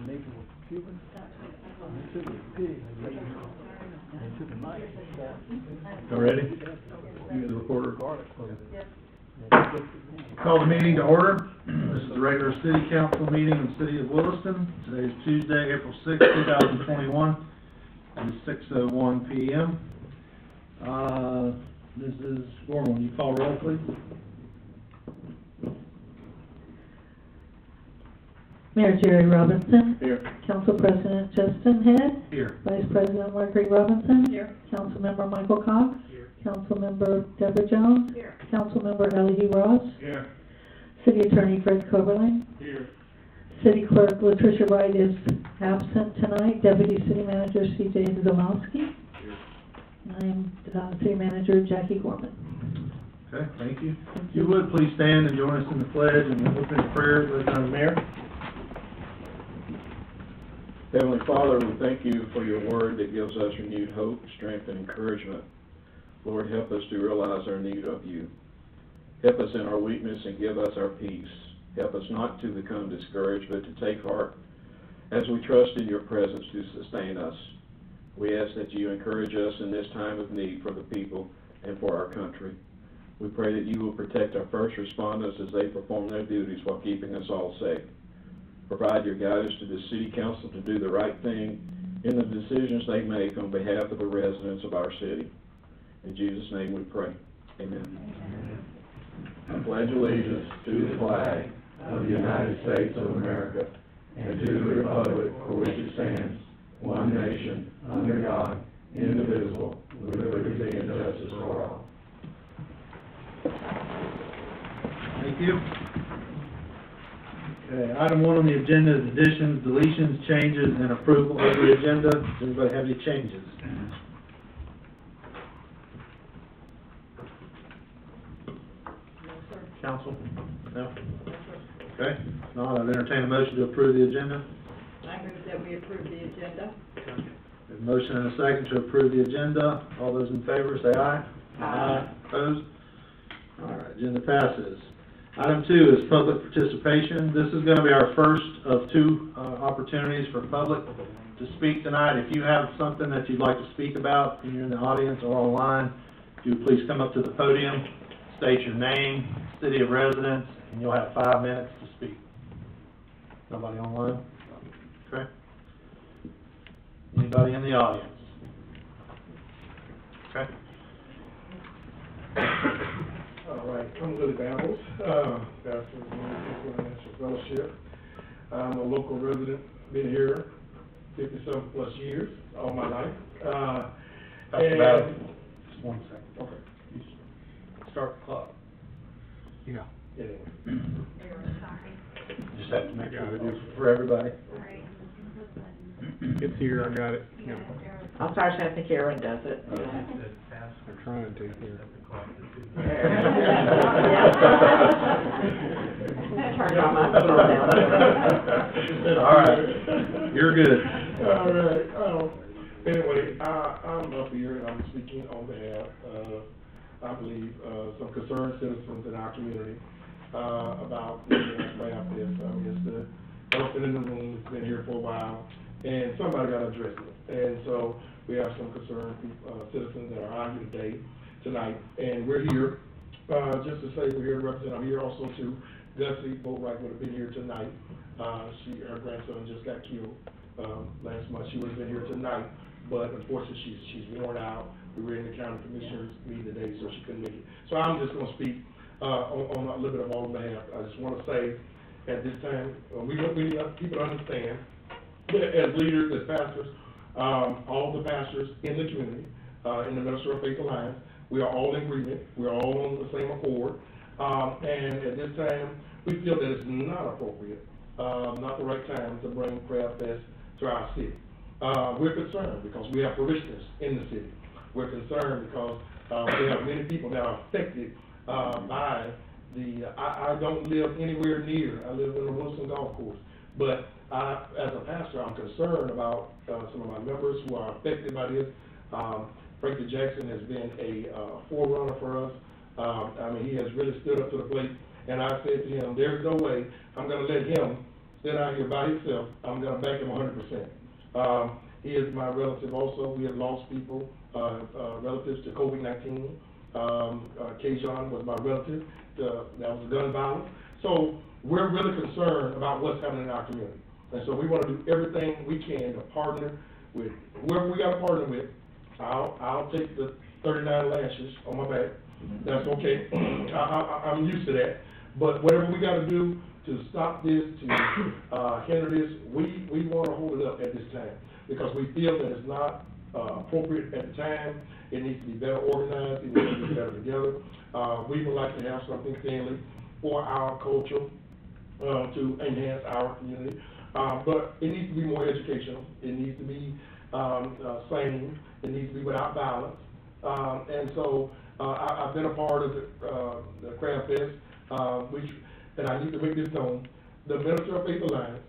All ready? You the recorder. Call the meeting to order. This is the regular city council meeting in the city of Williston. Today is Tuesday, April 6, 2021. It's 6:01 p.m. This is Gorman. You call roll, please. Mayor Jerry Robinson. Here. Council President Justin Head. Here. Vice President Marguerite Robinson. Here. Councilmember Michael Cox. Here. Councilmember Deborah Jones. Here. Councilmember Ellie Ross. Here. City Attorney Fred Coberline. Here. City Clerk Latricia Wright is absent tonight. Deputy City Manager C.J. Zamowski. Here. I'm City Manager Jackie Gorman. Okay, thank you. If you would, please stand and join us in the pledge and then open prayer with the mayor. Heavenly Father, we thank you for your word that gives us renewed hope, strength, and encouragement. Lord, help us to realize our need of you. Help us in our weakness and give us our peace. Help us not to become discouraged, but to take heart as we trust in your presence to sustain us. We ask that you encourage us in this time of need for the people and for our country. We pray that you will protect our first responders as they perform their duties while keeping us all safe. Provide your guidance to the City Council to do the right thing in the decisions they make on behalf of the residents of our city. In Jesus' name we pray. Amen. I pledge allegiance to the flag of the United States of America and to the republic for which it stands, one nation, under God, indivisible, with liberty and justice for all. Thank you. Okay, item 1 on the agenda is additions, deletions, changes, and approval of the agenda. Does anybody have any changes? Council? No? Okay, if not, I'd entertain a motion to approve the agenda. I move that we approve the agenda. There's a motion and a second to approve the agenda. All those in favor say aye. Aye. Opposed? All right, agenda passes. Item 2 is public participation. This is going to be our first of 2 opportunities for public to speak tonight. If you have something that you'd like to speak about, and you're in the audience or online, do please come up to the podium, state your name, city of residence, and you'll have 5 minutes to speak. Nobody online? Okay. Anybody in the audience? Okay. All right, I'm Willie Bambles, pastor of the International Fellowship. I'm a local resident, been here 50-some plus years, all my life. That's about it. Just 1 second. Okay. Start the clock. Yeah. Anyway. Just have to make sure we do it for everybody. It's here, I got it. Yeah. I'm sorry, I think Aaron does it. They're trying to here. Turn on my phone down. All right, you're good. All right. Anyway, I'm up here and I'm speaking on behalf of, I believe, some concerned citizens in our community about craft this. It's the elephant in the room. It's been here for a while, and somebody got to address it. And so we have some concerned citizens that are out here tonight, and we're here just to say we're here to represent. I'm here also to Gussie Boatwright would have been here tonight. Her grandson just got killed last month. She would have been here tonight, but unfortunately she's worn out. We were in the county commissioners meeting today, so she couldn't make it. So I'm just going to speak on a little bit of all behalf. I just want to say at this time, we need people to understand that as leaders, as pastors, all the pastors in the community, in the Minister of Faith Alliance, we are all in agreement. We are all on the same accord. And at this time, we feel that it's not appropriate, not the right time to bring Craft Fest to our city. We're concerned because we have parishioners in the city. We're concerned because we have many people that are affected by the, I don't live anywhere near, I live in the Wilson Golf Course, but as a pastor, I'm concerned about some of my members who are affected by this. Frankie Jackson has been a forerunner for us. I mean, he has really stood up to the plate, and I said to him, there's no way I'm going to let him They're not here by himself. I'm gonna back him 100%. He is my relative also. We have lost people, relatives to COVID-19. Kajon was my relative. That was a gun violence. So we're really concerned about what's happening in our community. And so we wanna do everything we can to partner with whoever we gotta partner with. I'll take the 39 lashes on my back. That's okay. I'm used to that. But whatever we gotta do to stop this, to hinder this, we wanna hold it up at this time. Because we feel that it's not appropriate at the time. It needs to be better organized, it needs to be better together. We would like to have something, Stanley, for our culture, to enhance our community. But it needs to be more educational. It needs to be sane. It needs to be without violence. And so I've been a part of the Crab Fest, and I need to make this known. The Minister of Faith Alliance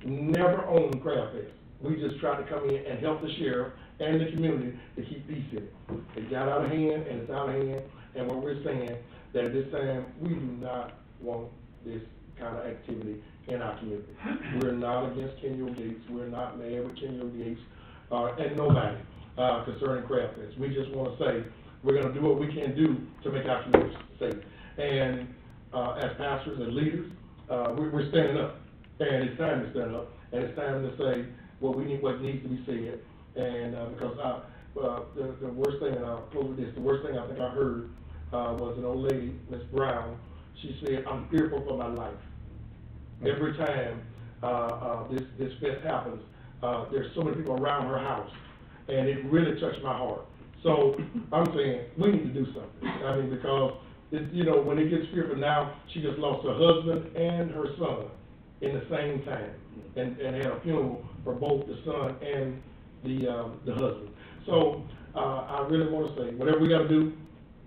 never owned Crab Fest. We just tried to come in and help the sheriff and the community to keep peace in it. It got out of hand, and it's out of hand. And what we're saying, that at this time, we do not want this kind of activity in our community. We're not against Kenyon Gates. We're not mad with Kenyon Gates, and nobody, concerning Crab Fest. We just want to say, we're going to do what we can do to make our community safe. And as pastors and leaders, we're standing up. And it's time to stand up. And it's time to say what needs to be said. And because the worst thing, and I'll close with this, the worst thing I think I heard was an old lady, Miss Brown. She said, "I'm fearful for my life." Every time this fest happens, there's so many people around her house, and it really touched my heart. So I'm saying we need to do something. I mean, because when it gets fearful now, she just lost her husband and her son in the same time, and had a funeral for both the son and the husband. So I really want to say, whatever we got to do,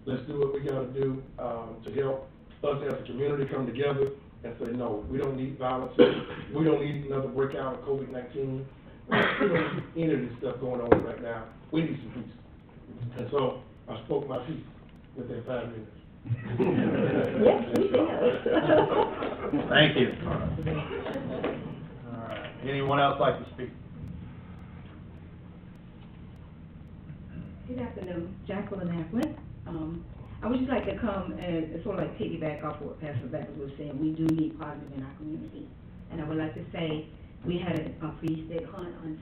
let's do what we got to do to help us as a community come together and say, no, we don't need violence. We don't need another breakout of COVID-19. We don't need any of this stuff going on right now. We need some peace. And so I spoke my piece within 5 minutes. Yes, we did. Thank you. All right. Anyone else like to speak? Good afternoon, Jacqueline Ackland. I would just like to come and sort of like piggyback off what Pastor Beckers was saying. We do need positive in our community. And I would like to say, we had a free state hunt on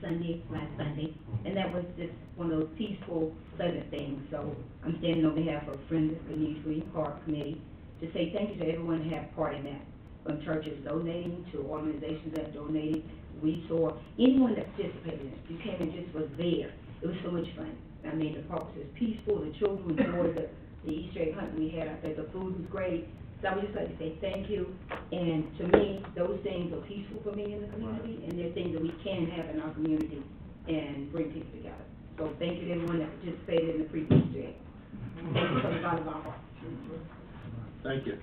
last Sunday, and that was just one of those peaceful, pleasant things. So I'm standing on behalf of Friends of the Free Park Committee to say thank you to everyone who had part in that. From churches donating to organizations that donated, we saw anyone that participated in it. You came and just was there. It was so much fun. I mean, the park was peaceful, the children enjoyed the Easter egg hunt we had. I think the food was great. So I would just like to say thank you. And to me, those things are peaceful for me in the community, and they're things that we can have in our community and bring people together. So thank you to everyone that participated in the pre-Easter egg. Thank you from the bottom of our heart. Thank you.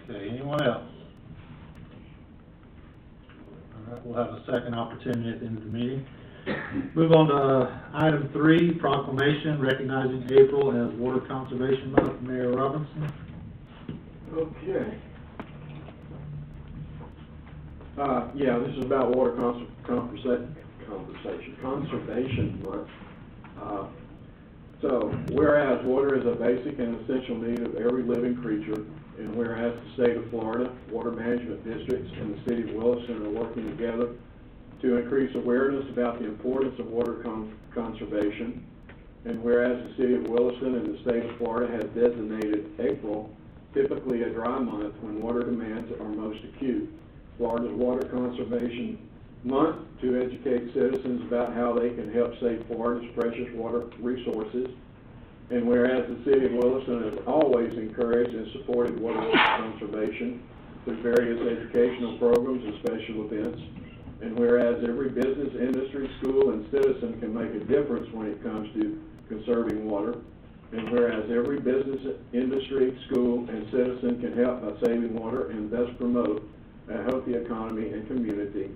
Okay, anyone else? All right, we'll have a second opportunity at the end of the meeting. Move on to item 3, proclamation recognizing April as Water Conservation Month. Mayor Robinson. Okay. Yeah, this is about water conservation month. So, whereas water is a basic and essential need of every living creature, and whereas the state of Florida, water management districts, and the city of Williston are working together to increase awareness about the importance of water conservation, and whereas the city of Williston and the state of Florida has designated April, typically a dry month when water demands are most acute, Florida's Water Conservation Month to educate citizens about how they can help save Florida's precious water resources, and whereas the city of Williston has always encouraged and supported water conservation through various educational programs and special events, and whereas every business, industry, school, and citizen can make a difference when it comes to conserving water, and whereas every business, industry, school, and citizen can help by saving water and thus promote a healthy economy and community,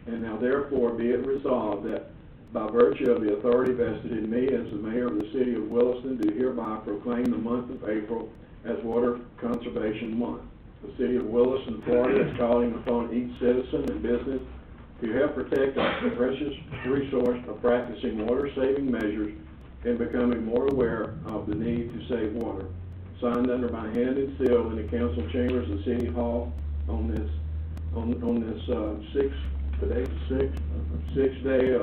and now therefore be it resolved that by virtue of the authority vested in me as the mayor of the city of Williston, do hereby proclaim the month of April as Water Conservation Month. The City of Williston, Florida is calling upon each citizen and business to help protect our precious resource by practicing water-saving measures and becoming more aware of the need to save water. Signed under my hand and sealed in the council chambers of City Hall on this sixth day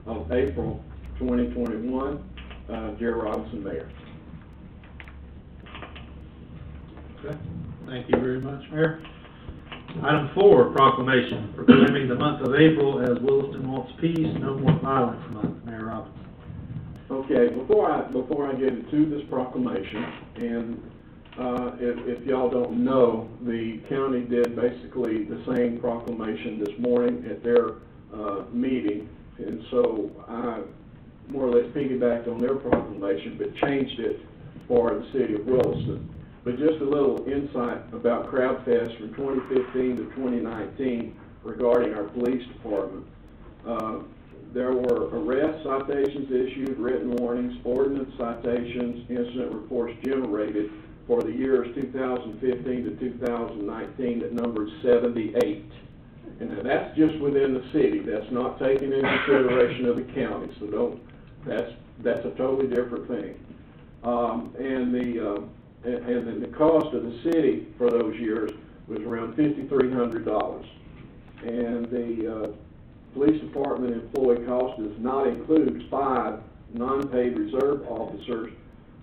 of April 2021, Jerry Robinson, Mayor. Okay, thank you very much, Mayor. Item 4, proclamation proclaiming the month of April as Williston Wants Peace, No More Violence Month. Mayor Robinson. Okay, before I get into this proclamation, and if y'all don't know, the county did basically the same proclamation this morning at their meeting, and so I more or less piggybacked on their proclamation, but changed it for the City of Williston. But just a little insight about Crowd Fest from 2015 to 2019 regarding our police department. There were arrest citations issued, written warnings, ordinance citations, incident reports generated for the years 2015 to 2019 that numbered 78. And that's just within the city. That's not taking into consideration of the county. So that's a totally different thing. And then the cost of the city for those years was around $5,300. And the police department employee cost does not include 5 non-paid reserve officers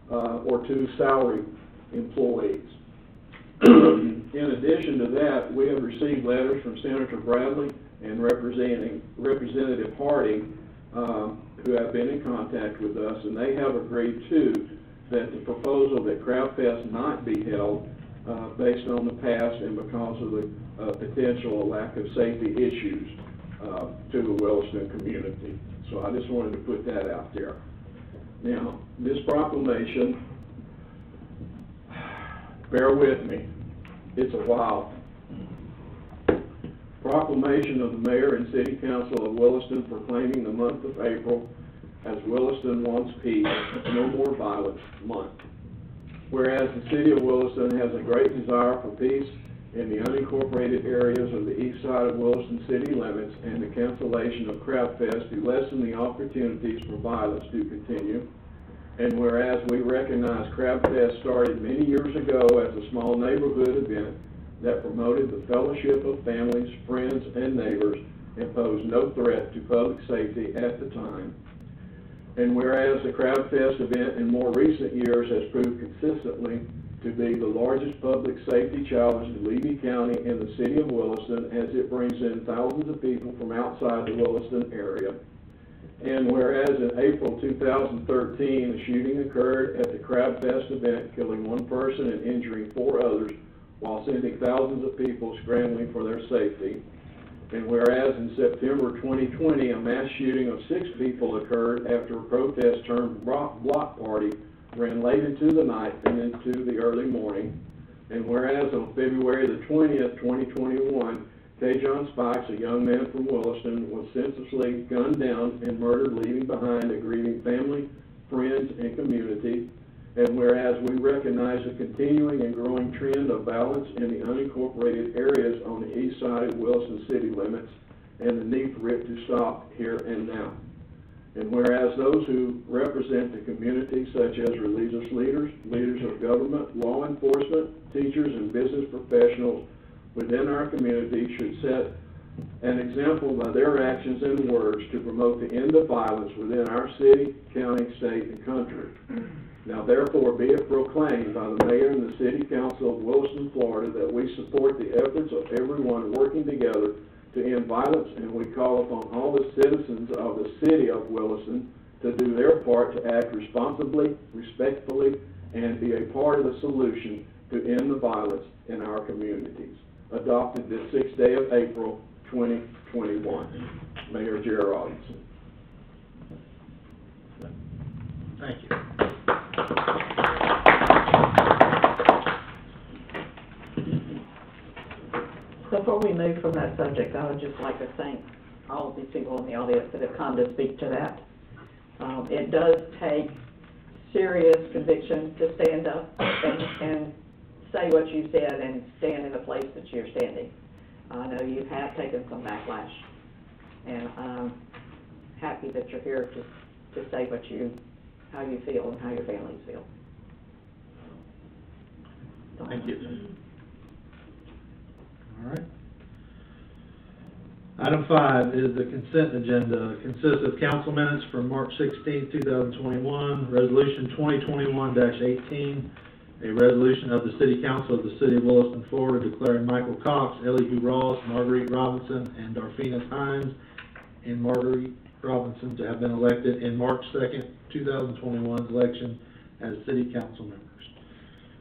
or 2 salary employees. In addition to that, we have received letters from Senator Bradley and Representative Harding, who have been in contact with us, and they have agreed too that the proposal that Crowd Fest not be held based on the past and because of the potential lack of safety issues to the Williston community. So I just wanted to put that out there. Now, this proclamation, bear with me, it's a while. Proclamation of the Mayor and City Council of Williston proclaiming the month of April as Williston Wants Peace, No More Violence Month. Whereas the City of Williston has a great desire for peace in the unincorporated areas of the east side of Williston city limits, and the cancellation of Crowd Fest to lessen the opportunities for violence to continue. And whereas we recognize Crowd Fest started many years ago as a small neighborhood event that promoted the fellowship of families, friends, and neighbors and posed no threat to public safety at the time. And whereas the Crowd Fest event in more recent years has proved consistently to be the largest public safety challenge in Levy County and the City of Williston, as it brings in thousands of people from outside the Williston area. And whereas in April 2013, a shooting occurred at the Crowd Fest event, killing 1 person and injuring 4 others, while sending thousands of people scrambling for their safety. And whereas in September 2020, a mass shooting of 6 people occurred after a protest turned block party ran late into the night and into the early morning. And whereas on February the 20th, 2021, Kajon Spikes, a young man from Williston, was senselessly gunned down and murdered, leaving behind a grieving family, friends, and community. And whereas we recognize the continuing and growing trend of violence in the unincorporated areas on the east side of Williston city limits, and the need for it to stop here and now. And whereas those who represent the community, such as religious leaders, leaders of government, law enforcement, teachers, and business professionals within our community should set an example by their actions and words to promote the end of violence within our city, county, state, and country. Now therefore be it proclaimed by the Mayor and the City Council of Williston, Florida, that we support the efforts of everyone working together to end violence, and we call upon all the citizens of the City of Williston to do their part to act responsibly, respectfully, and be a part of the solution to end the violence in our communities. Adopted this 6th day of April, 2021. Mayor Jerry Robinson. Thank you. Before we move from that subject, I would just like to thank all of these people in the audience that have come to speak to that. It does take serious conviction to stand up and say what you said and stand in the place that you're standing. I know you have taken some backlash, and I'm happy that you're here to say how you feel and how your families feel. Thank you. All right. Item 5 is the consent agenda. It consists of council minutes from March 16, 2021, Resolution 2021-18, a resolution of the City Council of the City of Williston, Florida, declaring Michael Cox, Elihu Ross, Marguerite Robinson, and Darphina Hines and Marguerite Robinson to have been elected in March 2nd, 2021's election as city council members.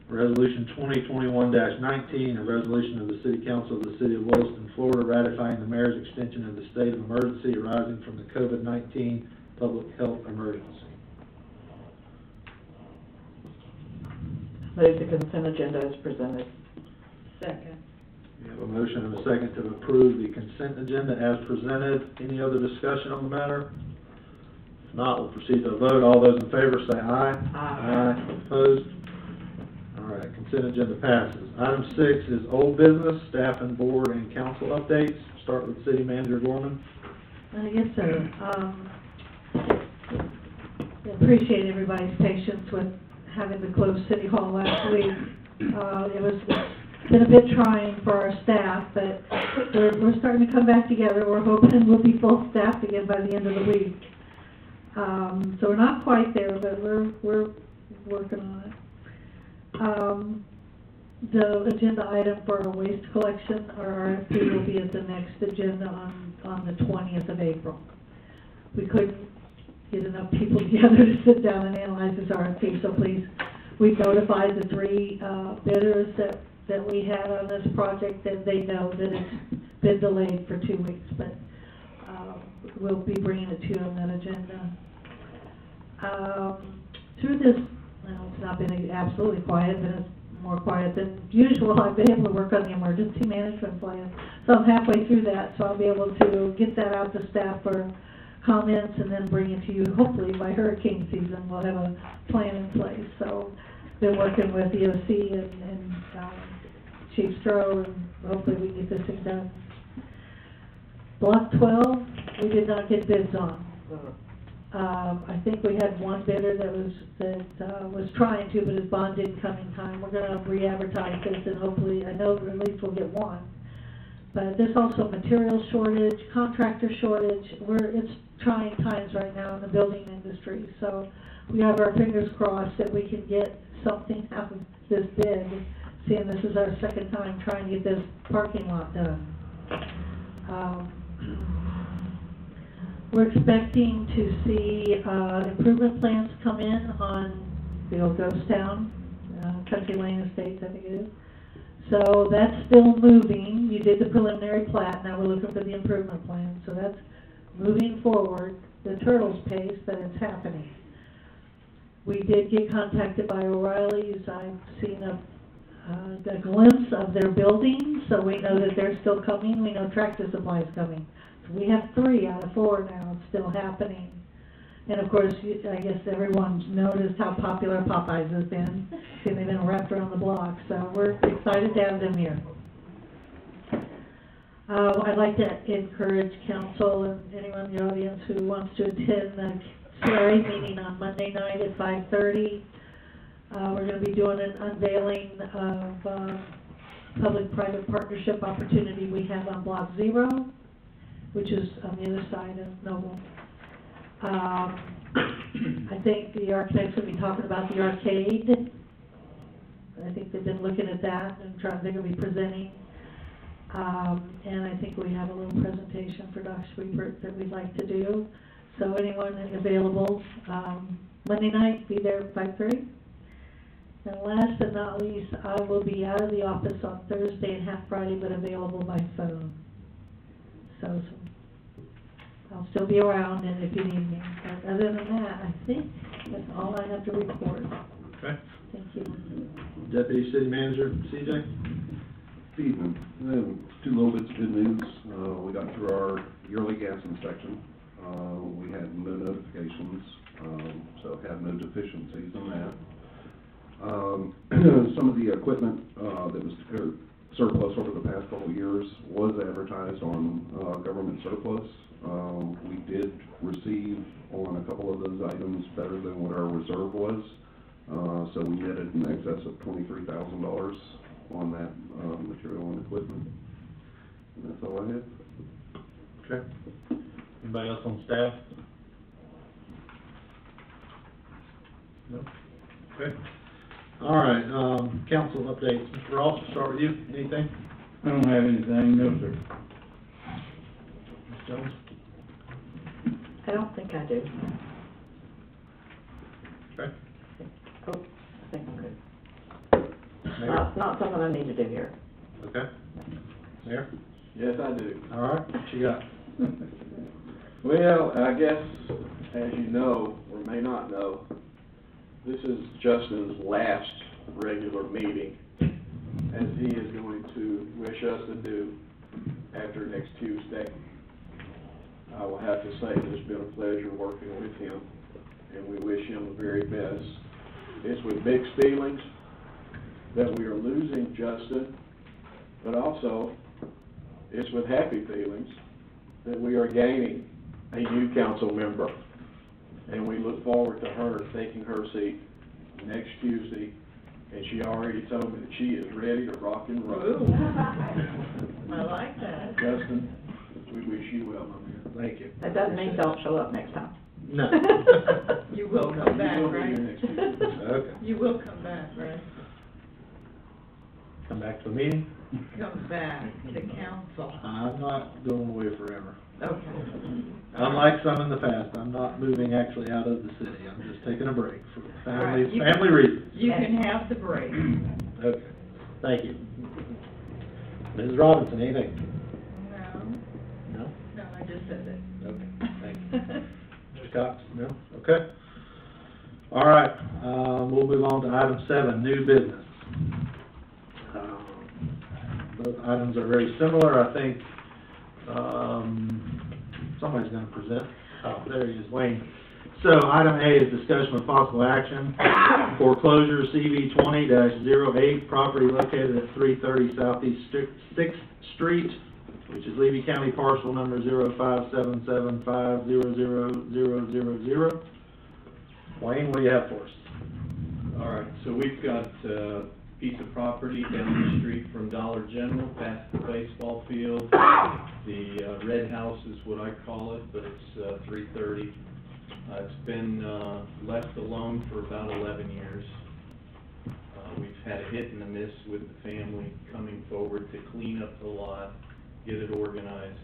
Resolution 2021-19, a resolution of the City Council of the City of Williston, Florida, ratifying the mayor's extension of the state of emergency arising from the COVID-19 public health emergency. Move the consent agenda as presented. Second. We have a motion and a second to approve the consent agenda as presented. Any other discussion on the matter? If not, we'll proceed to a vote. All those in favor say aye. Aye. Opposed? All right, consent agenda passes. Item 6 is old business, staff and board and council updates. Start with City Manager Gorman. Yes, sir. Appreciate everybody's patience with having to close City Hall last week. It's been a bit trying for our staff, but we're starting to come back together. We're hoping we'll be full staffed again by the end of the week. So we're not quite there, but we're working on it. The agenda item for our waste collection, our RFP, will be at the next agenda on the 20th of April. We couldn't get enough people together to sit down and analyze this RFP, so please, we've notified the 3 bidders that we had on this project, and they know that it's been delayed for 2 weeks, but we'll be bringing it to you on that agenda. Through this, well, it's not been absolutely quiet, but it's more quiet than usual. I've been able to work on the emergency management plan, so I'm halfway through that, so I'll be able to get that out to staff for comments and then bring it to you, hopefully by hurricane season. We'll have a plan in place. So been working with EOC and Chief Stroh, and hopefully we can get this thing done. Block 12, we did not get bids on. I think we had one bidder that was trying to, but his bond didn't come in time. We're going to re-advertise this, and hopefully, I know at least we'll get one. But there's also material shortage, contractor shortage. It's trying times right now in the building industry, so we have our fingers crossed that we can get something out of this bid, seeing this is our second time trying to get this parking lot done. We're expecting to see improvement plans come in on the old ghost town, Country Lane Estates, I think it is. So that's still moving. You did the preliminary plat, now we're looking for the improvement plan. So that's moving forward, the turtle's pace, but it's happening. We did get contacted by O'Reilly's. I've seen a glimpse of their building, so we know that they're still coming. We know Tractor Supply is coming. So we have 3 out of 4 now. It's still happening. And of course, I guess everyone's noticed how popular Popeyes has been. They've been wrapped around the block, so we're excited to have them here. I'd like to encourage council and anyone in the audience who wants to attend the CRA meeting on Monday night at 5:30. We're going to be doing an unveiling of public-private partnership opportunity we have on Block 0, which is on the other side of Noble. I think the architects will be talking about the arcade. I think they've been looking at that and they're going to be presenting. And I think we have a little presentation for Doc Schwiebert that we'd like to do. So anyone available, Monday night, be there at 5:30. And last but not least, I will be out of the office on Thursday and half Friday, but available by phone. So I'll still be around, and if you need me. But other than that, I think that's all I have to report. Okay. Thank you. Deputy City Manager, CJ? Good evening. 2 little bits of good news. We got through our yearly gas inspection. We had no notifications, so had no deficiencies in that. Some of the equipment, that was surplus over the past couple of years was advertised on, government surplus. We did receive on a couple of those items better than what our reserve was. So we netted in excess of $23,000 on that, material and equipment. And that's all I have. Okay. Anybody else on staff? No? Okay. All right, council updates. Mr. Ross, we'll start with you. Anything? I don't have anything, no, sir. Ms. Jones? I don't think I do. Okay. Oh, I think I'm good. Mayor? Not something I need to do here. Okay. Mayor? Yes, I do. All right, what you got? Well, I guess, as you know, or may not know, this is Justin's last regular meeting, as he is going to wish us adieu after next Tuesday. I will have to say it's been a pleasure working with him, and we wish him the very best. It's with mixed feelings that we are losing Justin, but also it's with happy feelings that we are gaining a new council member. And we look forward to her taking her seat next Tuesday, and she already told me that she is ready to rock and roll. I like that. Justin, we wish you well, my man. Thank you. That doesn't mean don't show up next time. No. You will come back, You will be right? here next Tuesday. Okay. You will come back, right? Come back to the meeting? Come back to council. I'm not going away forever. Okay. Unlike some in the past, I'm not moving actually out of the city. I'm just taking a break for All right, family reasons. You can have the break. Okay, thank you. Mrs. Robinson, anything? No, No? no, I just said it. Okay, thank you. Mr. Cox, no? Okay. All right, we'll move on to item 7, new business. Both items are very similar, I think. Somebody's gonna present. Oh, there he is, Wayne. So, item A is discussion with possible action, foreclosure CV 20-08, property located at 330 Southeast 6th Street, which is Levy County parcel number 05775000000. Wayne, what do you have for us? All right, so we've got a piece of property down the street from Dollar General, past the baseball field. The red house is what I call it, but it's 330. It's been left alone for about 11 years. We've had a hit and a miss with the family coming forward to clean up the lot, get it organized.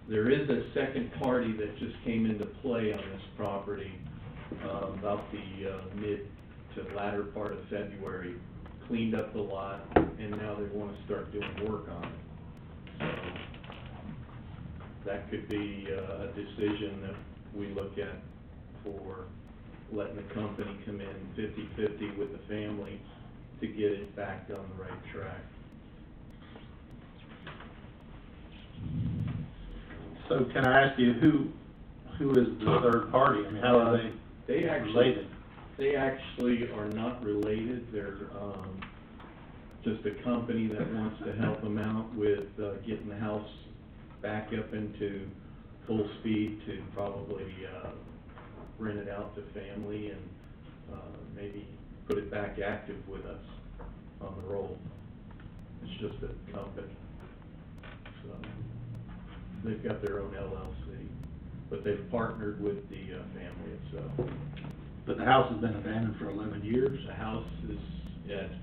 There is a second party that just came into play on this property about the mid to latter part of February, cleaned up the lot, and now they want to start doing work on it. So that could be a decision that we look at for letting the company come in 50-50 with the family to get it back on the right track. So can I ask you, who is the third party? I mean, how are they related? They actually are not related. They're just a company that wants to help them out with getting the house back up into full speed to probably rent it out to family and maybe put it back active with us on the roll. It's just a company. So they've got their own LLC, but they've partnered with the family itself. But the house has been abandoned for 11 years? The house is, yeah, it's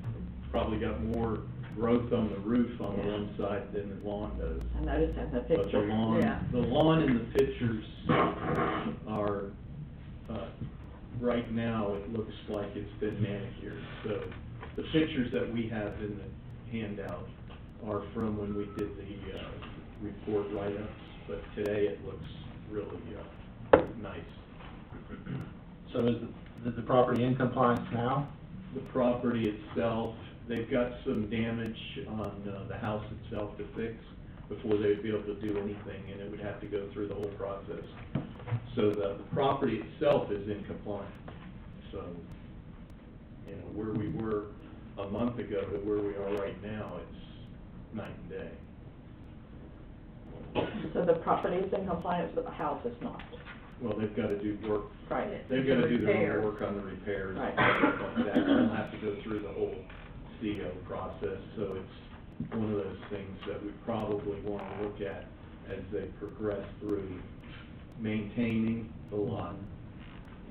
probably got more growth on the roof on the one side than the lawn does. I noticed that in the But the picture. lawn, Yeah. the lawn in the pictures are, right now, it looks like it's been manicured. So the pictures that we have in the handout are from when we did the report write-ups, but today it looks really nice. So is the property in compliance now? The property itself, they've got some damage on the house itself to fix before they'd be able to do anything, and it would have to go through the whole process. So the property itself is in compliance, so You know, where we were a month ago to where we are right now, it's night and day. So the property is in compliance, but the house is not. Well, they've gotta do work, Right. they've gotta do their Repairs. own work on the repairs and Right. stuff like that. They'll have to go through the whole CO process, so it's one of those things that we probably wanna look at as they progress through maintaining the lot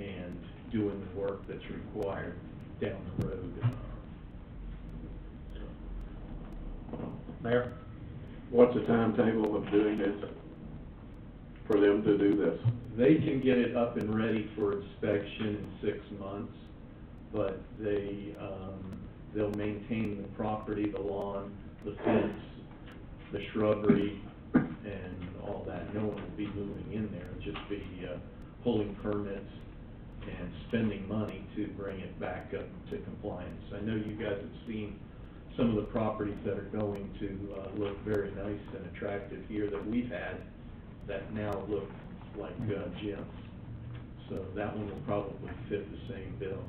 and doing the work that's required down the road. Mayor? What's the timetable of doing this, for them to do this? They can get it up and ready for inspection in 6 months, but they'll maintain the property, the lawn, the fence, the shrubbery, and all that. No one will be moving in there, it'll just be pulling permits and spending money to bring it back up to compliance. I know you guys have seen some of the properties that are going to look very nice and attractive here that we've had that now look like gyms. So that one will probably fit the same bill.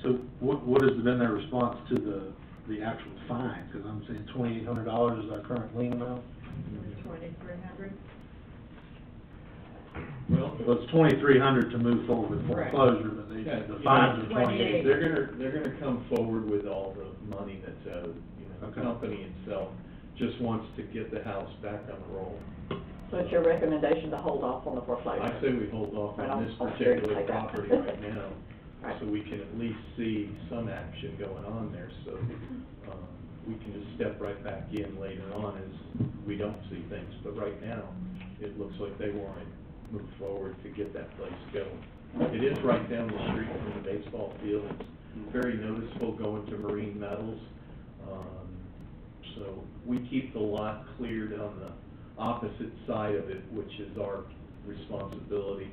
So what has been their response to the actual fine? Because I'm saying $2,800 is our current lien amount. 2,300? Well, It's $2,300 to move forward with Right. foreclosure, but the Yeah, you fines know, are $2,800. they're gonna come forward with all the money that's owed. You know, the Okay. company itself just wants to get the house back on the roll. So it's your recommendation to hold off on the foreclosure? I say we hold off Right, on this I'll sure particular take that. property right now, Right. so we can at least see some action going on there, so, we can just step right back in later on as we don't see things, but right now, it looks like they want to move forward to get that place going. It is right down the street from the baseball field, it's very noticeable going to Marine Metals, so we keep the lot cleared on the opposite side of it, which is our responsibility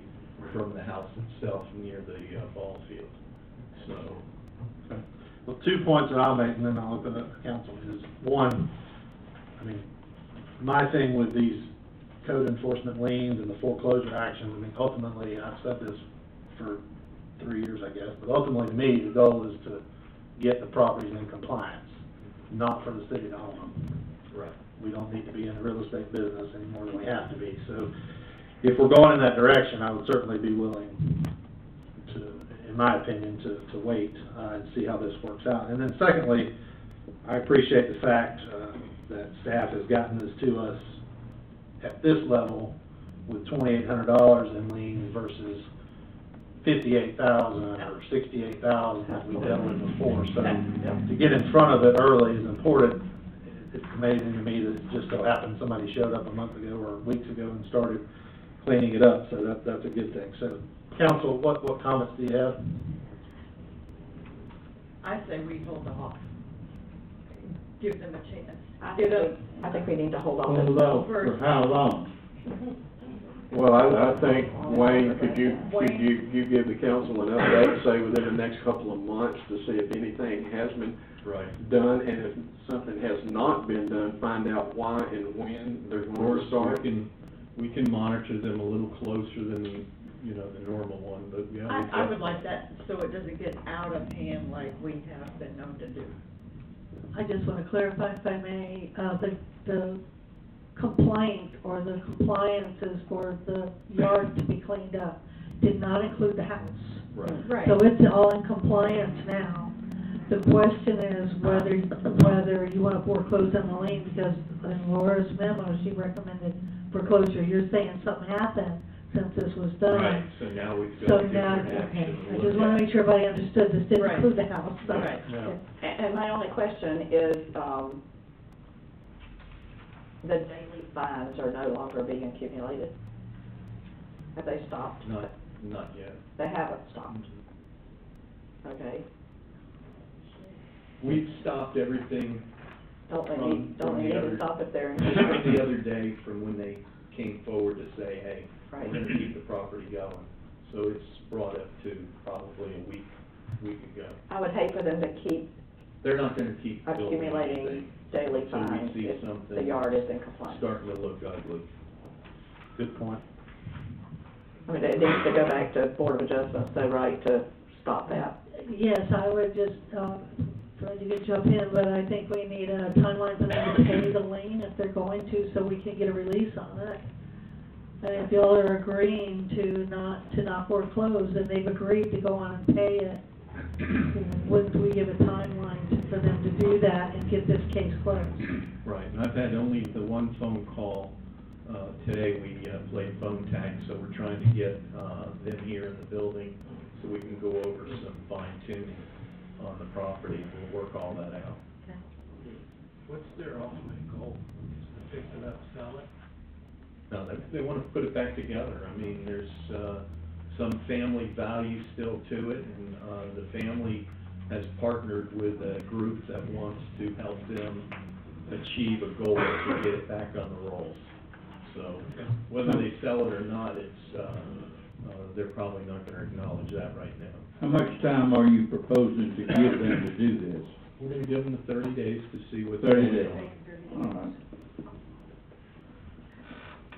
from the house itself near the ball field. So, Okay. Well, 2 points that I'll make, and then I'll open it up to council, is one, I mean, my thing with these code enforcement liens and the foreclosure actions, I mean, ultimately, I've said this for 3 years, I guess, but ultimately, to me, the goal is to get the properties in compliance, not for the city to own them. right. We don't need to be in the real estate business any more than we have to be. So if we're going in that direction, I would certainly be willing to, in my opinion, to wait and see how this works out. And then secondly, I appreciate the fact that staff has gotten this to us at this level with $2,800 in liens versus $58,000 or $68,000 that we dealt with before. So to get in front of it early is important. It's amazing to me that it just so happened somebody showed up a month ago or weeks ago and started cleaning it up, so that's a good thing. So, council, what comments do you have? I say we hold off. Give them a chance. I Give think, them, I think we need to hold on. Hold off for how long? Well, I think, Wayne, could you give the council an update, say within the next couple of months, to see if anything has been Right. done, and if something has not been done, find out why and when they're Of going course, to start? we can monitor them a little closer than the normal one, but yeah. I would like that, so it doesn't get out of hand like we have been known to do. I just want to clarify, if I may, the complaint or the compliances for the yard to be cleaned up did not include the house. Right. So it's all in compliance now. The question is whether you want to foreclose on the lien, because in Laura's memo, she recommended foreclosure. You're saying something happened since this was done. Right, so now we've So got now, different okay, action. I just want to make sure everybody understood this didn't Right. include the house, so. Right. Yeah. Okay. And my only question is, the daily fines are no longer being accumulated? Have they stopped? Not yet. They haven't stopped? Okay. We've stopped everything Don't they From need the to other- stop it there? the other day from when they came forward to say, hey, we're Right. gonna keep the property going. So it's brought up to probably a week ago. I would hate for them to keep They're not gonna keep building accumulating anything. daily So we fines see if the something yard is in compliance. starting to look ugly. Good point. I mean, it needs to go back to Board of Adjustments, so right, to stop that. yes, I would just, Fred, you could jump in, but I think we need a timeline for them to pay the lien if they're going to, so we can get a release on it. And if y'all are agreeing to not foreclose, and they've agreed to go on and pay it, wouldn't we give a timeline for them to do that and get this case closed? Right, and I've had only the one phone call. Today we played phone tag, so we're trying to get them here in the building so we can go over some fine tuning on the property. We'll work all that out. Okay. What's their ultimate goal? Is to fix it up, sell it? No, they want to put it back together. I mean, there's some family value still to it, and the family has partnered with a group that wants to help them achieve a goal to get it back on the rolls. So whether they sell it or not, it's they're probably not going to acknowledge that right now. How much time are you proposing to give them to do this? We're going to give them the 30 days to see what 30 they're days. doing. All right.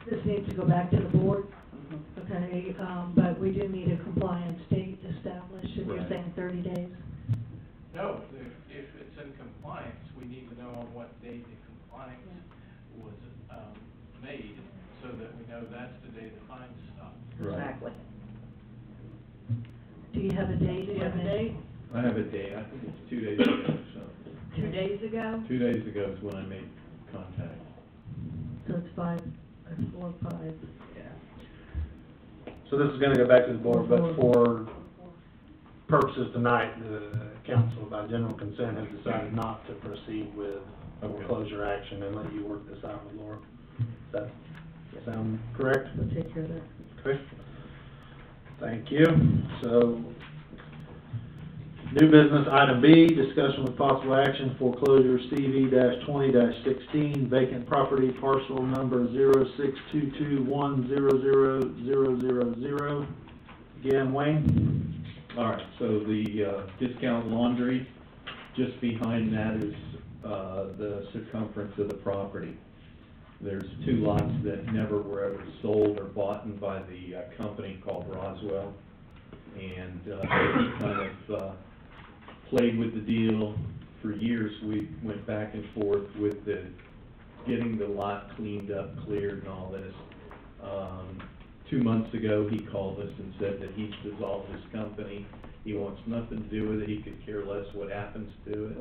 This needs to go back to the board, okay, but we do need a compliance date established, and you're Right. saying 30 days? No, if it's in compliance, we need to know on what date the compliance was, made, so that we know that's the day the fines stop. Right. Exactly. Do you have a date? Do you have a date? I have a date. I think it's 2 days ago, so 2 days ago? 2 days ago is when I made contact. So it's 4 or 5. So this is gonna go back to the board, but for purposes tonight, the council by general consent has decided not to proceed with foreclosure action and let you work this out with Laura. Does that sound correct? We'll take care of that. Okay. Thank you. So, new business, item B, discussion with possible action, foreclosure CV-20-16, vacant property parcel number 0622100000. Again, Wayne? All right, so the Discount Laundry, just behind that is the circumference of the property. There's 2 lots that never were ever sold or bought by the company called Roswell. And he kind of played with the deal for years. We went back and forth with getting the lot cleaned up, cleared and all this. 2 months ago, he called us and said that he's dissolved his company. He wants nothing to do with it. He could care less what happens to it.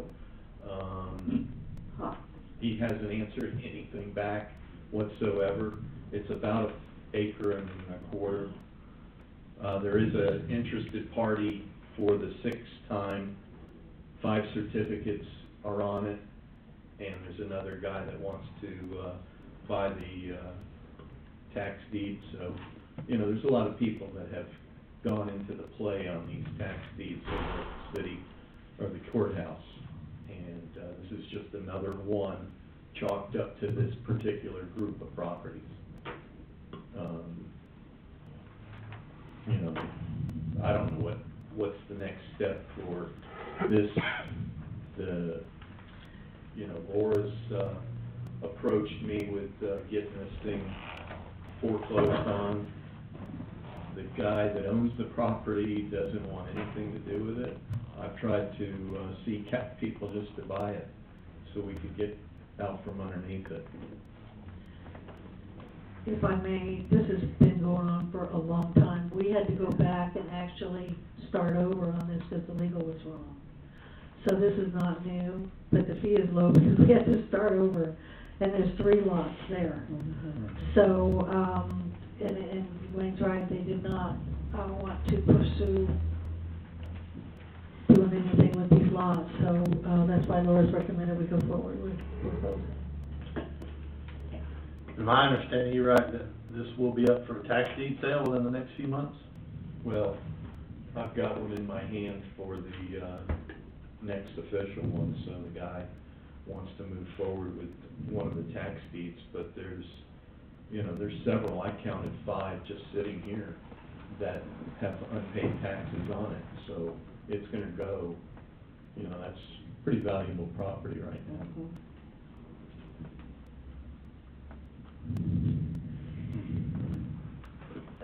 He hasn't answered anything back whatsoever. It's about 1.25 acres. There is an interested party for the 6th time. 5 certificates are on it, and there's another guy that wants to buy the tax deed. So, you know, there's a lot of people that have gone into the play on these tax deeds over at the city or the courthouse. And this is just another one chalked up to this particular group of properties. You know, I don't know what's the next step for this. You know, Laura's approached me with getting this thing foreclosed on. The guy that owns the property doesn't want anything to do with it. I've tried to see people just to buy it so we could get out from underneath it. If I may, this has been going on for a long time. We had to go back and actually start over on this because the legal was wrong. So this is not new, but the fee is low because we had to start over. And there's 3 lots there. So, and Wayne's right, they did not want to pursue doing anything with these lots. So that's why Laura's recommended we go forward with foreclosing. Am I understanding you right that this will be up for a tax deed sale within the next few months? Well, I've got one in my hand for the next official one, so the guy wants to move forward with one of the tax deeds, but there's several, I counted 5 just sitting here that have unpaid taxes on it, so it's gonna go, you know, that's pretty valuable property right now.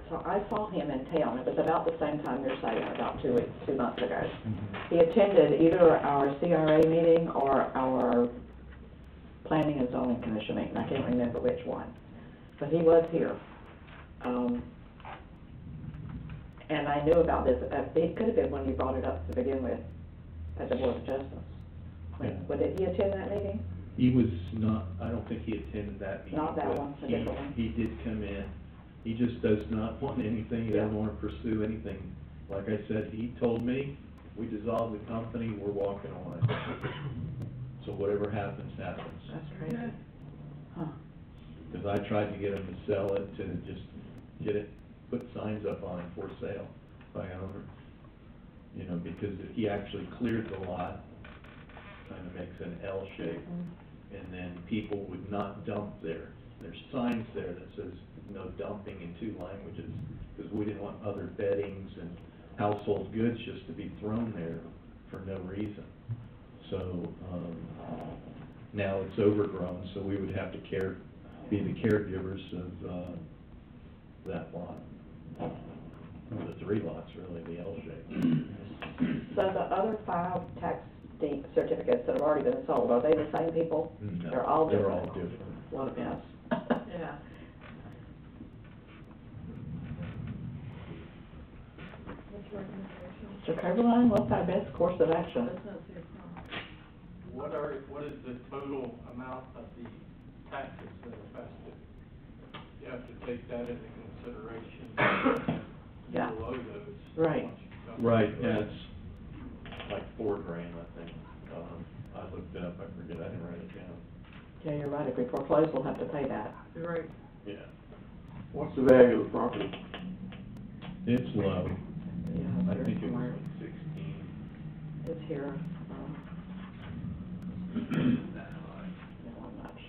So I saw him in town, it was about the same time you're saying, about 2 months ago. He attended either our CRA meeting or our Planning and Zoning Commission meeting, I can't remember which one. But he was here. And I knew about this, it could have been when you brought it up to begin with, at the Board of Justice. Yeah. Did he attend that meeting? He was not, I don't think he attended that meeting. Not that but one, a different one. He did come in. He just does not want anything, he doesn't Yeah. wanna pursue anything. Like I said, he told me, we dissolved the company, we're walking away. So whatever happens, happens. That's crazy. Huh. Cause I tried to get him to sell it, to just get it, put signs up on it for sale by owner. You know, because if he actually cleared the lot, kinda makes an L shape, and then people would not dump there. There's signs there that says no dumping in 2 languages, because we didn't want other beddings and household goods just to be thrown there for no reason. So, now it's overgrown, so we would have to be the caregivers of, that lot. The 3 lots, really, the L shape. So the other 5 tax deed certificates that have already been sold, are they the same people? No, They're all different? They're all different. What a mess. Yeah. Mr. Coberline, what's our best course of action? What is the total amount of the taxes that are vested? You have to take that into consideration. Yeah. Below those. Right. once you come Right, to yeah, it. it's like $4 grand, I think. I looked it up, I forget, I didn't write it down. Yeah, you're right, if we foreclose, we'll have to pay that. Right. Yeah. What's the value of the property? It's low. Yeah, I here think it was somewhere. like 16. It's here. That Not much.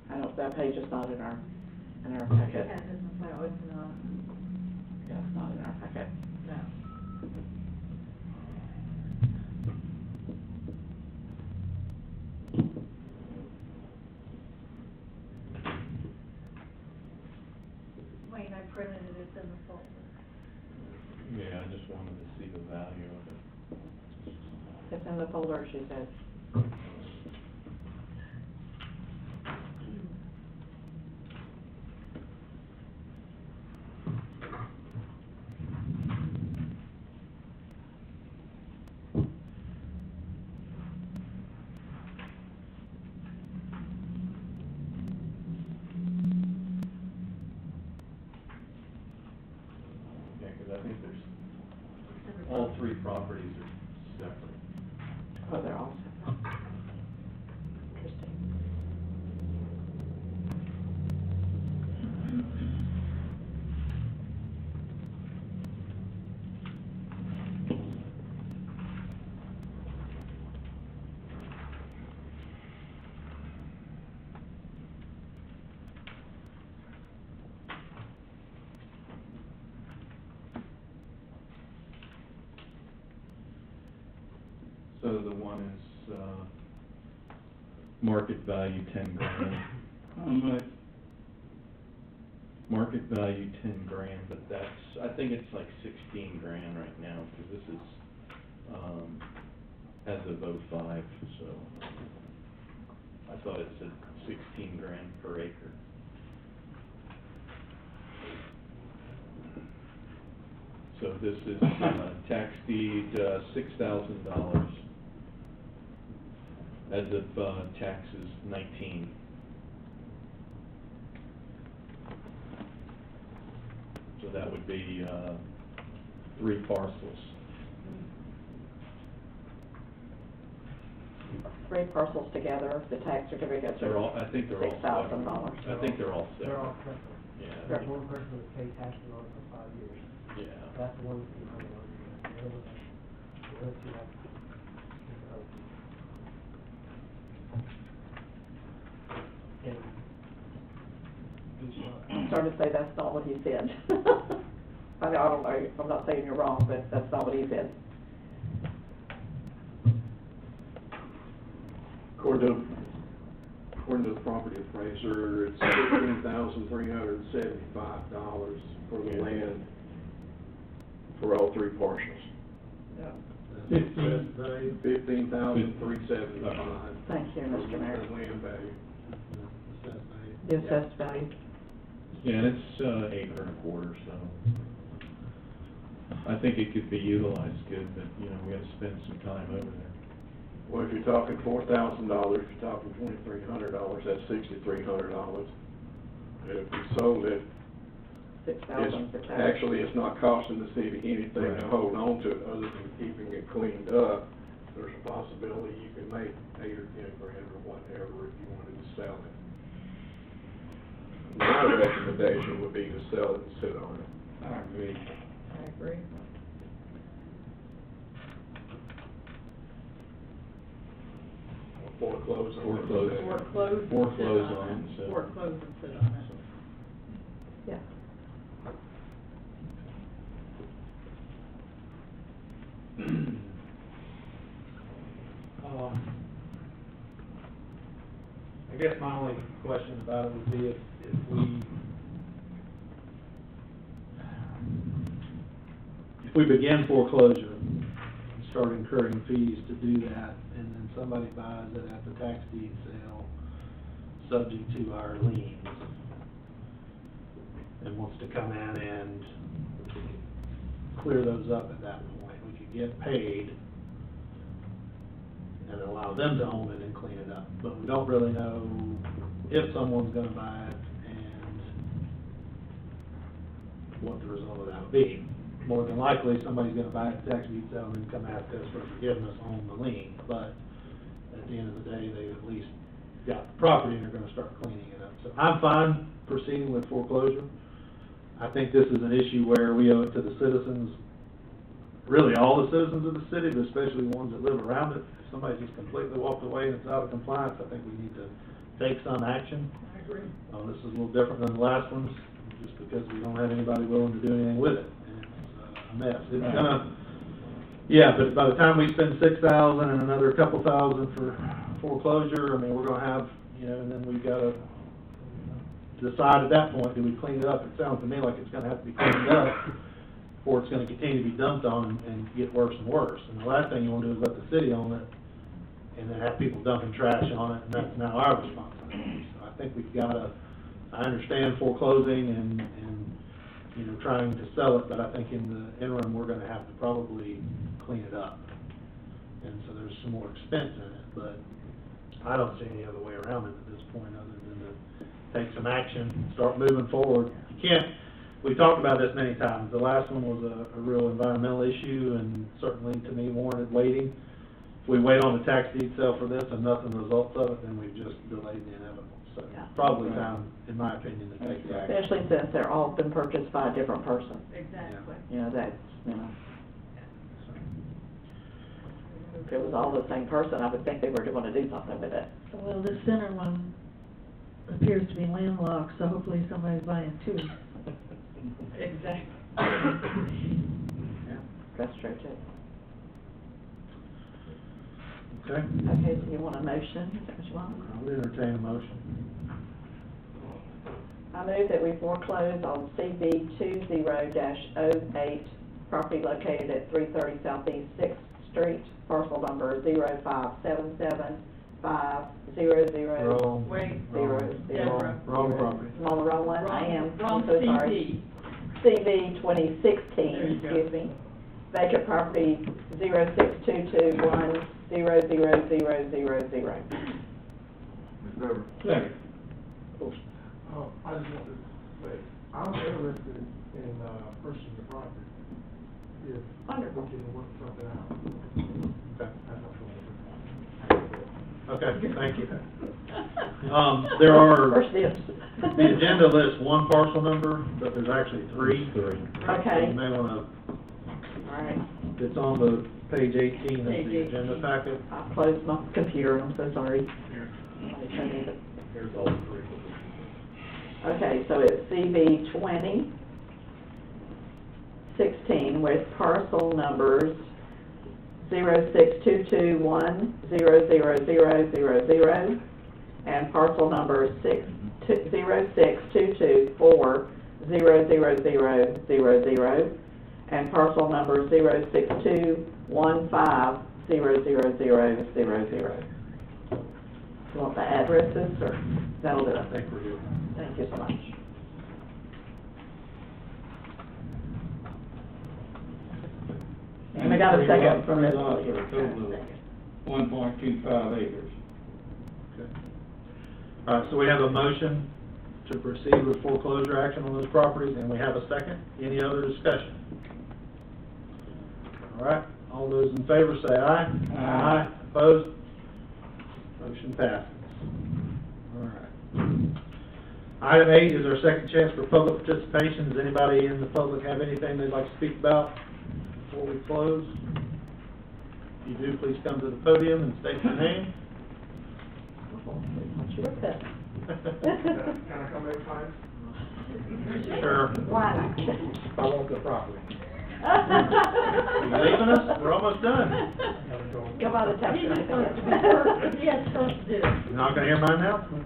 I don't, that page is not in our packet. No, it's not. Yeah, it's not in our packet. No. Wayne, I printed it, it's in the folder. Yeah, I just wanted to see the value of it. It's in the folder, she said. Yeah, because I think there's, all 3 properties are separate. Oh, they're all separate. Interesting. So the one is, market value 10 grand. How much? Market value 10 grand, but that's, I think it's like 16 grand right now, because this is, as of '05, so. I thought it said 16 grand per acre. So this is, tax deed, $6,000. As of, taxes 19. So that would be, 3 parcels. 3 parcels together, the tax certificates They're are all, I think they're all $6,000. separate. I think they're all separate. They're all separate. Yeah, That one person would pay taxes on it for 5 years. yeah. That's the one thing I'm working on. The other one, the other 2 have to and each one. I'm starting to say that's not what he said. I don't know, I'm not saying you're wrong, but that's not what he said. According to the property appraiser, it's 15,000 $15,375 for the land for all three parcels. Fifteen, value. $15,375. Thank you, Mr. Mayor. Land value. Assessed value. The assessed value. Yeah, and it's, acre and a quarter, so. I think it could be utilized good, but, you know, we gotta spend some time over there. Well, if you're talking $4,000, if you're talking $2,300, that's $6,300. And if we sold it, 6,000 for tax. actually, it's not costing the city anything to Right. hold on to it other than keeping it cleaned up. There's a possibility you can make $8 or $10 grand or whatever if you wanted to sell it. My recommendation would be to sell it and sit on it. I agree. I agree. Foreclose on it. Foreclose. Foreclose. and Foreclose sit on it, so. Foreclose and sit on it. Yeah. I guess my only question about it would be if we begin foreclosure and start incurring fees to do that, and then somebody buys it at the tax deed sale, subject to our liens, and wants to come in and clear those up at that point, we could get paid and allow them to own it and clean it up. But we don't really know if someone's gonna buy it and what the result of that will be. More than likely, somebody's gonna buy it at tax deed sale and then come ask us for forgiveness on the lien. But at the end of the day, they've at least got the property and they're gonna start cleaning it up. So I'm fine proceeding with foreclosure. I think this is an issue where we owe it to the citizens, really all the citizens of the city, but especially the ones that live around it. If somebody just completely walked away and it's out of compliance, I think we need to take some action. I agree. This is a little different than the last ones, just because we don't have anybody willing to do anything with it. And it's a mess. It's gonna, yeah, but by the time we spend $6,000 and another couple thousand for foreclosure, I mean, we're gonna have, you know, and then we've gotta decide at that point, do we clean it up? It sounds to me like it's gonna have to be cleaned up, or it's gonna continue to be dumped on and get worse and worse. And the last thing you wanna do is let the city own it, and then have people dumping trash on it, and that's now our responsibility. So I think we've gotta, I understand foreclosing and, you know, trying to sell it, but I think in the interim, we're gonna have to probably clean it up. And so there's some more expense in it, but I don't see any other way around it at this point, other than to take some action, start moving forward. You can't, we talked about this many times, the last one was a real environmental issue, and certainly to me warranted waiting. If we wait on the tax deed sale for this and nothing results of it, then we've just delayed the inevitable. So Yeah. probably time, in my opinion, to take the action. Especially since they're all been purchased by a different person. Exactly. You know, that's, you know, if it was all the same person, I would think they were gonna do something with it. Well, this center one appears to be landlocked, so hopefully somebody's buying two. Exactly. Yeah, that's true too. Okay? Okay, so you want a motion, is that what you want? I'll entertain a motion. I move that we foreclose on CB 20-08, property located at 330 Southeast Sixth Street, parcel number 0577500. Wrong. Wait. Zero. Wrong property. I'm on the wrong one, I am, Wrong I'm so sorry. CB 2016, There you go. excuse me. Vacant property 06221000000. Second. I just want to say, I'm interested in, purchasing the property, if we Wonderful. can work something out. Okay. That's not Okay, thank you. There are, First dibs. the agenda lists one parcel number, but there's actually three. Three. Okay. You may wanna, All right, it's on the page 18 of Page the agenda 18. packet. I closed my computer, I'm so sorry. Let me show you the- Here's all three. Okay, so it's CB 2016 with parcel numbers 062210000 and parcel number 0622400000, and parcel number 06215000000. You want the addresses, or that'll do I it? think we're good. Thank you so much. And I got a second from Ms. Lots Williams. for a total of 1.25 acres. Okay. All right, so we have a motion to proceed with foreclosure action on those properties, and we have a second. Any other discussion? All right, all those in favor say aye. Aye. Opposed? Motion passes. All right. Item 8 is our second chance for public participation. Does anybody in the public have anything they'd like to speak about before we close? If you do, please come to the podium and state your name. What's your request? Can I come back time? Sure. Why not? I want the property. You leaving us? We're almost done. Go by the text. He just wants to be first, he has first dibs. You're not gonna hear my announcement?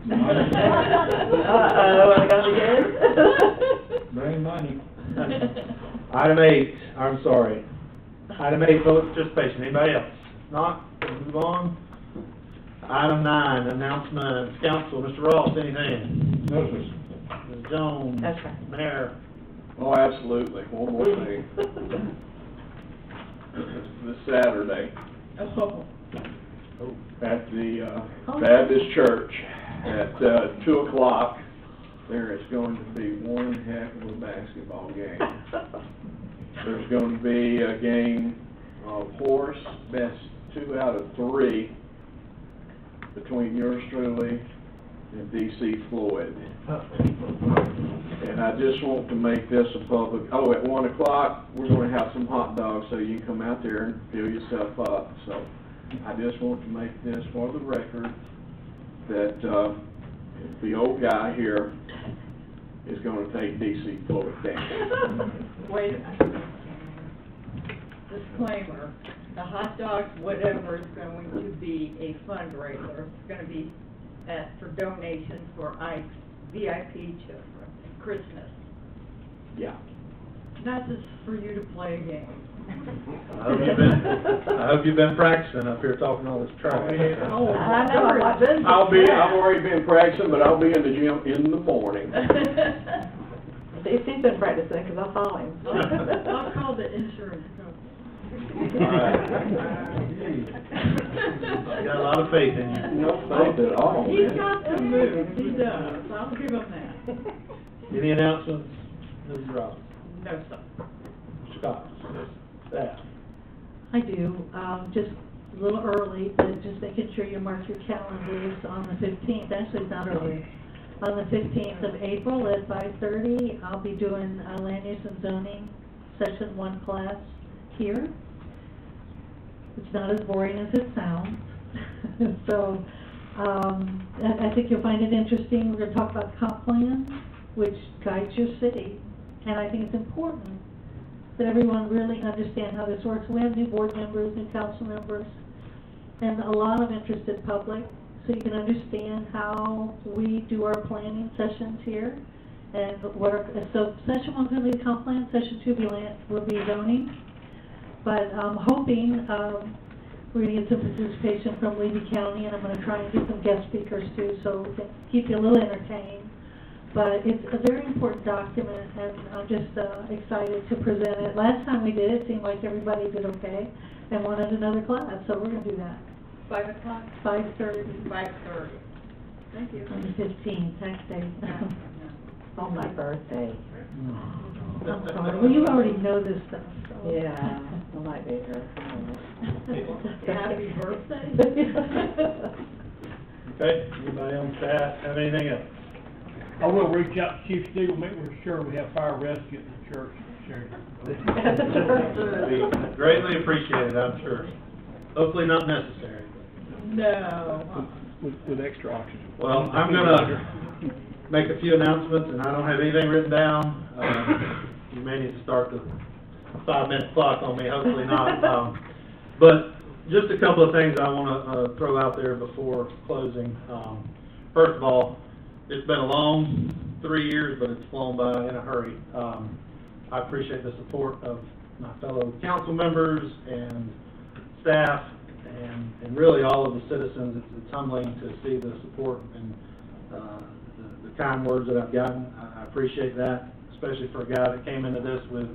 Uh-oh, are they gonna be good? Bring money. Item 8, Item 8, public participation. Anybody else? Not, we'll move on. Item 9, announcements. Council, Mr. Ross, anything? No, sir. Ms. Jones? That's right. Mayor? Oh, absolutely. One more thing. This Saturday, Oh, at the Baptist Church at 2 o'clock, there is going to be one heck of a basketball game. There's going to be a game of horse, best 2 out of 3, between yours truly and DC Floyd. And I just want to make this a public, at 1 o'clock, we're going to have some hot dogs, so you can come out there and fill yourself up. So I just want to make this for the record, that the old guy here is going to take DC Floyd down. wait a minute. Disclaimer, the hot dogs, whatever, is going to be a fundraiser. It's gonna be for donations for Ike's VIP children, Christmas. Yeah. Not just for you to play a game. I hope you've been practicing up here talking all this trash. Oh, I know, I've been. I've already been practicing, but I'll be in the gym in the morning. He's been practicing, because I saw him. I'll call the insurance company. Got a lot of faith in you. No faith at all. He's got some moves, he does, I'll give him that. Any announcements, Mrs. Ross? No, sir. Scott? Staff? I do, just a little early, but just making sure you mark your calendars on the 15th, actually it's not early. On the 15th of April at 5:30, I'll be doing land use and zoning session 1 class here. It's not as boring as it sounds. So, I think you'll find it interesting. We're gonna talk about the comp plan, which guides your city. And I think it's important that everyone really understand how this works. We have new board members, new council members, and a lot of interested public, so you can understand how we do our planning sessions here. And so session 1's gonna be the comp plan, session 2 will be zoning. But I'm hoping, we're gonna get some participation from Levy County, and I'm gonna try and get some guest speakers too, so we can keep you a little entertained. But it's a very important document, and I'm just excited to present it. Last time we did it, seemed like everybody did okay, and wanted another class, so we're gonna do that. 5 o'clock? 5:30 5:30. Thank you. on the 15th, tax day. On my birthday. I'm sorry, well, you already know this stuff, so. Yeah, I might be here. Happy birthday. Okay, anybody on staff have anything else? I will reach out to Chief Steele, make sure we have fire rescue at the church. Be greatly appreciated, I'm sure. Hopefully not necessary. No. With extra oxygen. Well, I'm gonna make a few announcements, and I don't have anything written down. You may need to start the 5-minute clock on me, hopefully not. But just a couple of things I wanna throw out there before closing. First of all, it's been a long 3 years, but it's flown by in a hurry. I appreciate the support of my fellow council members and staff and really all of the citizens. It's humbling to see the support and the kind words that I've gotten. I appreciate that, especially for a guy that came into this with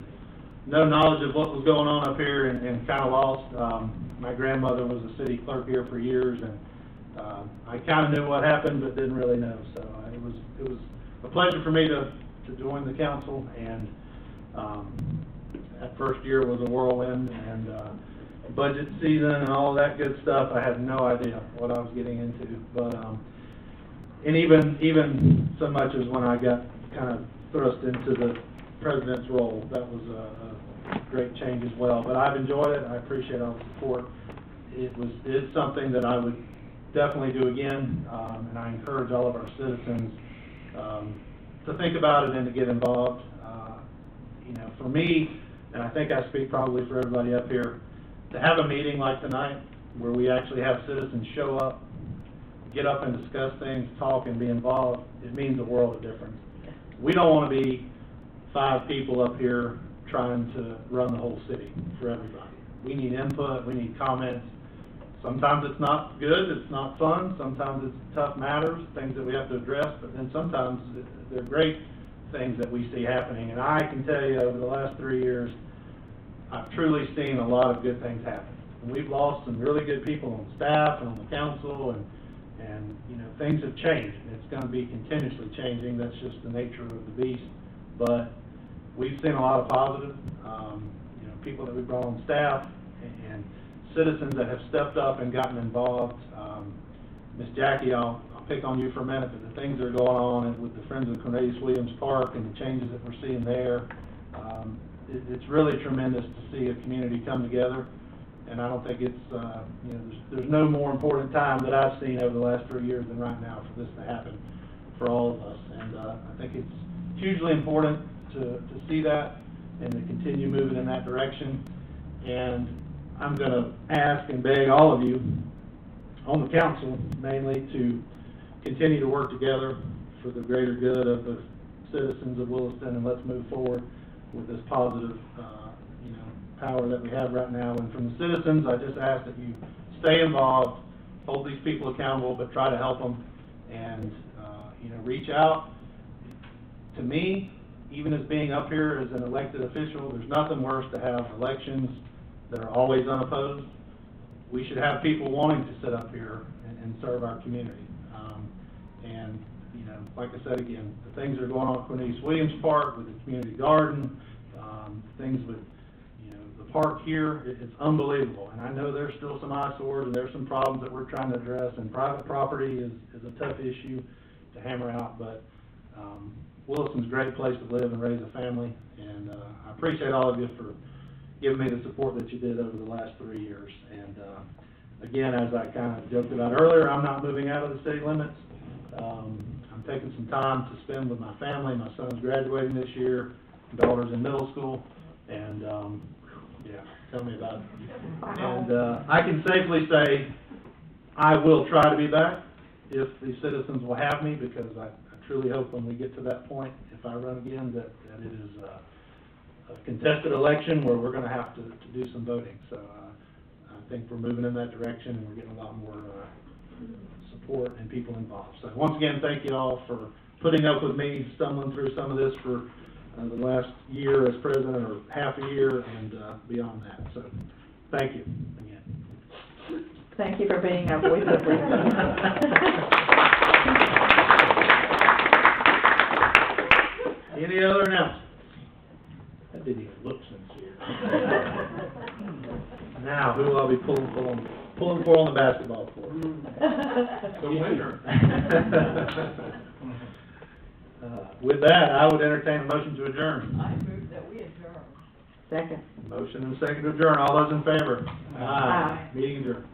no knowledge of what was going on up here and kind of lost. My grandmother was a city clerk here for years, and I kind of knew what happened, but didn't really know. So it was a pleasure for me to join the council, and that first year was a whirlwind, and budget season and all that good stuff. I had no idea what I was getting into, but and even so much as when I got kind of thrust into the president's role, that was a great change as well. But I've enjoyed it. I appreciate all the support. It is something that I would definitely do again, and I encourage all of our citizens to think about it and to get involved. You know, for me, and I think I speak probably for everybody up here, to have a meeting like tonight where we actually have citizens show up, get up and discuss things, talk and be involved, it means a world of difference. We don't want to be 5 people up here trying to run the whole city for everybody. We need input, we need comments. Sometimes it's not good, it's not fun, sometimes it's tough matters, things that we have to address, but then sometimes they're great things that we see happening. And I can tell you, over the last 3 years, I've truly seen a lot of good things happen. And we've lost some really good people on staff and on the council, and you know, things have changed. It's going to be continuously changing. That's just the nature of the beast. But we've seen a lot of positive, you know, people that we brought on staff and citizens that have stepped up and gotten involved. Miss Jackie, I'll pick on you for a minute, but the things that are going on with the Friends of Cornelius Williams Park and the changes that we're seeing there, it's really tremendous to see a community come together. And I don't think it's, you know, there's no more important time that I've seen over the last 3 years than right now for this to happen for all of us. And I think it's hugely important to see that and to continue moving in that direction. And I'm going to ask and beg all of you on the council mainly to continue to work together for the greater good of the citizens of Williston, and let's move forward with this positive you know, power that we have right now. And from the citizens, I just ask that you stay involved, hold these people accountable, but try to help them, and you know, reach out. To me, even as being up here as an elected official, there's nothing worse to have elections that are always unopposed. We should have people wanting to sit up here and serve our community. And you know, like I said again, the things that are going on at Cornelius Williams Park with the community garden, things with, you know, the park here, it's unbelievable. And I know there's still some eyesores and there's some problems that we're trying to address, and private property is a tough issue to hammer out, but Williston's a great place to live and raise a family, and I appreciate all of you for giving me the support that you did over the last 3 years. And again, as I kind of joked about earlier, I'm not moving out of the city limits. I'm taking some time to spend with my family. My son's graduating this year, daughter's in middle school, and yeah, tell me about it. And I can safely say I will try to be back if the citizens will have me, because I truly hope when we get to that point, if I run again, that it is a contested election where we're going to have to do some voting. So I think we're moving in that direction, and we're getting a lot more support and people involved. So once again, thank you all for putting up with me stumbling through some of this for the last year as president, or half a year, and beyond that. So thank you again. Thank you for being our voice of reason. Any other announcements? That didn't even look sincere. Now, who will I be pulling for on the basketball court? The winner. With that, I would entertain a motion to adjourn. I move that we adjourn. Second. Motion and second to adjourn. All those in favor? Aye. Meeting adjourned.